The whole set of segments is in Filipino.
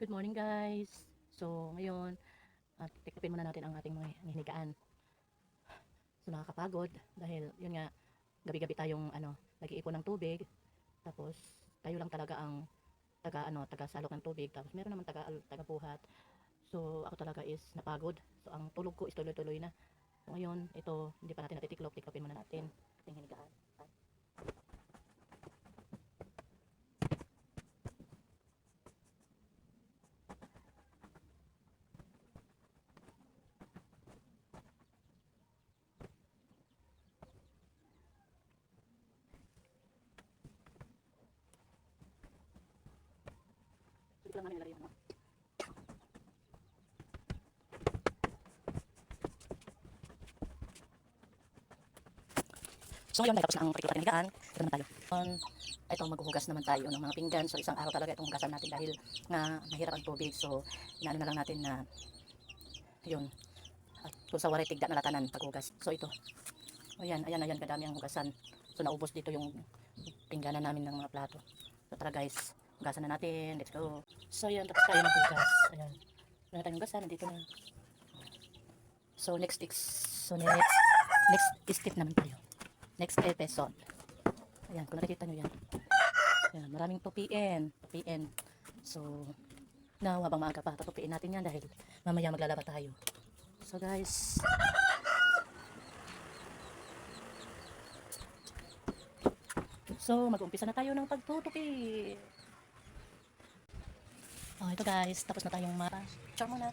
Good morning guys. So ngayon, tikipin muna natin ang ating mga hinigaan. So nakakapagod dahil yun nga gabi-gabi tayong nag-iipon ng tubig. Tapos tayo lang talaga ang taga salok ng tubig. Tapos meron naman taga buhat. So ako talaga is napagod. So ang tulog ko is tuloy-tuloy na. So ngayon, ito hindi pa natin natitiklop, tikipin muna natin ating hinigaan. Ito lang namin nilagay ano. So ngayon, tapos na ang patikot natin higaan. Ito naman tayo. Ito, maghuhugas naman tayo ng mga pinggan. So isang araw talaga itong hugasan natin dahil nga mahirap ang tubig. So inaano na lang natin na yun. At kung sa waray tigda na latanan paghugas. So ito. O yan, ayan, kadami ang hugasan. So naubos dito yung pingganan namin ng mga plato. So tara guys, hugasan na natin. Let's go. So yan, tapos tayo maghugas. Ayan. Wala tayong hugasan, nandito na. So next step naman tayo. Next episode. Ayan, kung nakikita nyo yan. Ayan, maraming tupiin. So, now, habang maaga pa, tatupiin natin yan dahil mamaya maglalaba tayo. So, guys. So, mag-umpisa na tayo ng pagtutupi. Oh, ito guys. Tapos na tayong char muna.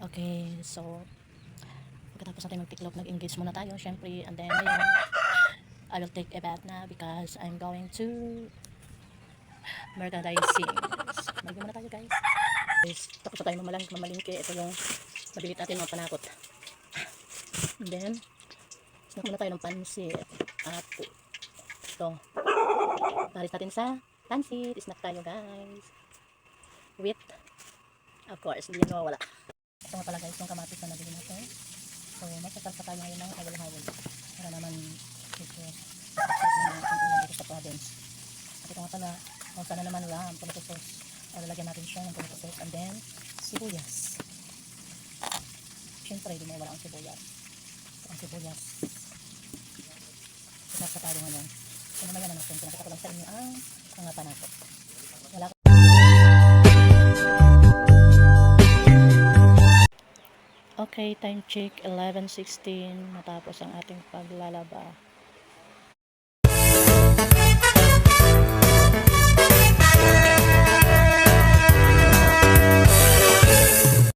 Okay, so pagkatapos natin mag-tiklop, nag-engage muna tayo, syempre, and then ngayon, I will take a bath na because I'm going to merchandising. Magiging muna tayo guys. Tapos na tayo mamalingke. Ito yung mabilit natin mga panakot. And then, snack muna tayo ng pansit. At ito, paris natin sa pansit. Snack tayo guys. With, of course, hindi yun mawawala. Ito nga pala guys, yung kamatis na nabili natin. So, magsasalsa tayo ngayon ng hawal-hawal para naman medyo sarap na ulam dito sa province. At ito nga pala, kung sana naman ulam, tomato sauce. Lalagyan natin siya ng tomato sauce and then sibuyas. Siyempre, hindi mo wala ang sibuyas. So, ang sibuyas. Sarap tayo ngayon. So, naman yan natin. Pinakita ko lang sa inyo ang mga panakot. Wala Okay, time check 11:16 matapos ang ating paglalaba.